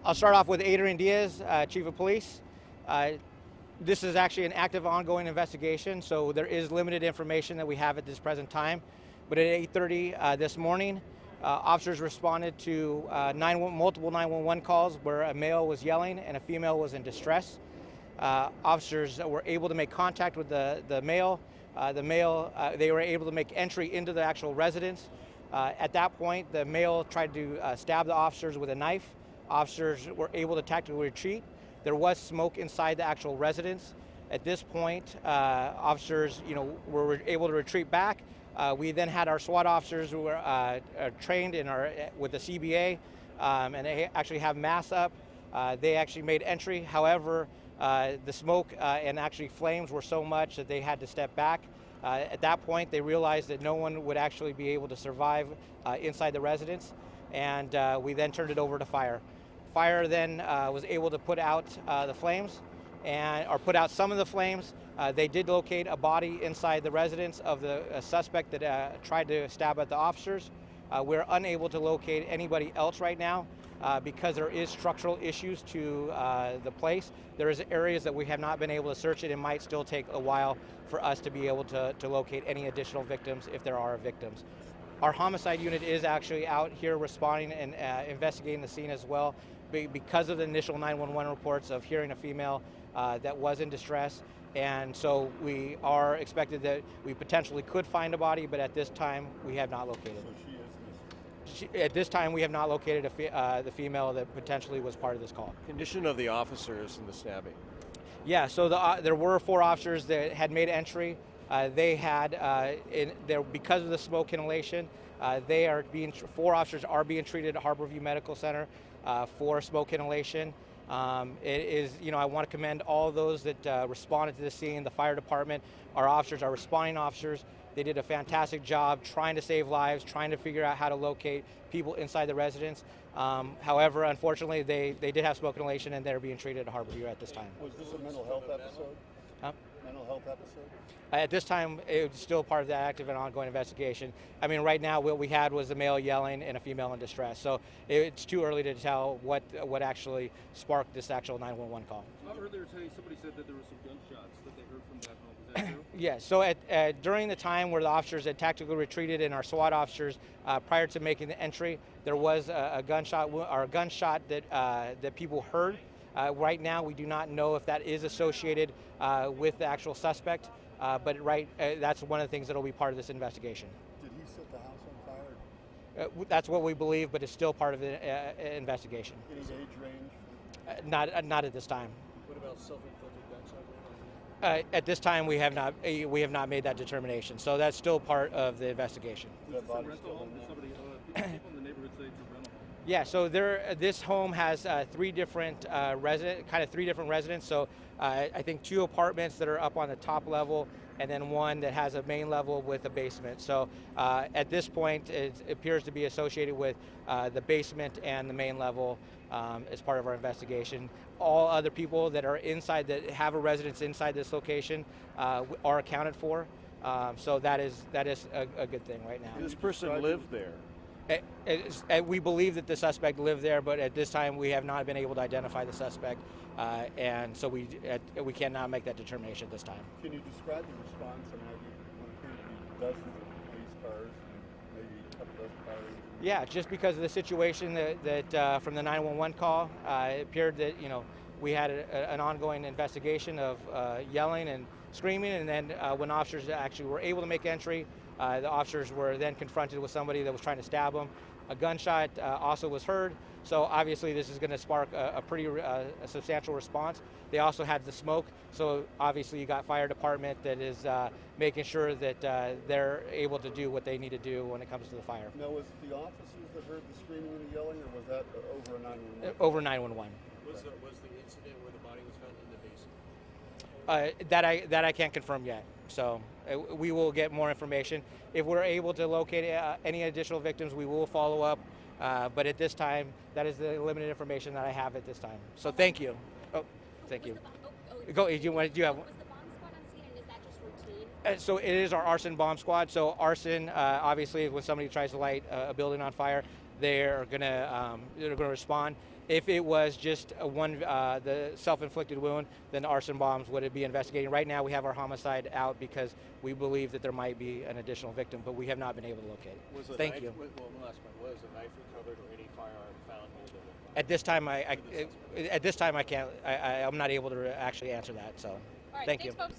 I'll start off with Adrian Diaz, Chief of Police. This is actually an active, ongoing investigation, so there is limited information that we have at this present time. But at 8:30 this morning, officers responded to multiple 911 calls where a male was yelling and a female was in distress. Officers were able to make contact with the male. They were able to make entry into the actual residence. At that point, the male tried to stab the officers with a knife. Officers were able to tactically retreat. There was smoke inside the actual residence. At this point, officers, were able to retreat back. We then had our SWAT officers who were trained with the CBA, and they actually have masks up. They actually made entry. However, the smoke and actually flames were so much that they had to step back. At that point, they realized that no one would actually be able to survive inside the residence, and we then turned it over to fire. Fire then was able to put out the flames, or put out some of the flames. They did locate a body inside the residence of the suspect that tried to stab at the officers. We're unable to locate anybody else right now because there is structural issues to the place. There is areas that we have not been able to search it. It might still take a while for us to be able to locate any additional victims if there are victims. Our homicide unit is actually out here responding and investigating the scene as well because of the initial 911 reports of hearing a female that was in distress. And so we are expected that we potentially could find a body, but at this time we have not located it. So she is missing? At this time we have not located the female that potentially was part of this call. Condition of the officers in the stabbing? Yeah, so there were 4 officers that had made entry. They had, because of the smoke inhalation, 4 officers are being treated at Harborview Medical Center for smoke inhalation. It is, I want to commend all those that responded to the scene. The fire department, our officers, our responding officers, they did a fantastic job trying to save lives, trying to figure out how to locate people inside the residence. However, unfortunately, they did have smoke inhalation and they're being treated at Harborview at this time. Was this a mental health episode? Huh? Mental health episode? At this time, it's still part of the active and ongoing investigation. I mean, right now, what we had was a male yelling and a female in distress. So it's too early to tell what actually sparked this actual 911 call. Earlier today, somebody said that there were some gunshots that they heard from that home. Is that true? Yeah. So during the time where the officers had tactically retreated and our SWAT officers, prior to making the entry, there was a gunshot that people heard. Right now, we do not know if that is associated with the actual suspect. But that's one of the things that will be part of this investigation. Did he set the house on fire? That's what we believe, but it's still part of the investigation. Any age range? Not at this time. What about self-inflicted gunshot wound? At this time, we have not made that determination. So that's still part of the investigation. Is that body still Rental home? in there? Somebody, people in the neighborhood say it's a rental home. Yeah, so this home has 3 different residents. So I think 2 apartments that are up on the top level, and then 1 that has a main level with a basement. So at this point, it appears to be associated with the basement and the main level as part of our investigation. All other people that are inside, that have a residence inside this location, are accounted for. So that is a good thing right now. This person lived there? We believe that the suspect lived there, but at this time we have not been able to identify the suspect, and so we cannot make that determination at this time. Can you describe the response? I mean, what appeared to be dozens of police cars and maybe a couple dozen fires? Yeah, just because of the situation that from the 911 call, it appeared that we had an ongoing investigation of yelling and screaming, and then when officers actually were able to make entry, the officers were then confronted with somebody that was trying to stab them. A gunshot also was heard, so obviously this is going to spark a pretty substantial response. They also had the smoke, so obviously you got fire department that is making sure that they're able to do what they need to do when it comes to the fire. Now, was it the officers that heard the screaming and the yelling, or was that over a 911? Over 911. Was the incident where the body was found in the basement? That I can't confirm yet. So we will get more information. If we're able to locate any additional victims, we will follow up. But at this time, that is the limited information that I have at this time. So thank you. Oh, thank you. Go. Do you have? Was the bomb squad on scene, and is that just routine? So it is our arson bomb squad. So arson, obviously, when somebody tries to light a building on fire, they're gonna respond. If it was just the self-inflicted wound, then arson bombs would be investigating. Right now, we have our homicide out because we believe that there might be an additional victim, but we have not been able to locate it. Thank you. Well, one last point. Was a knife recovered or any firearm found near the At this time, I can't. I'm not able to actually answer that. So, All right, thank thanks, you. folks.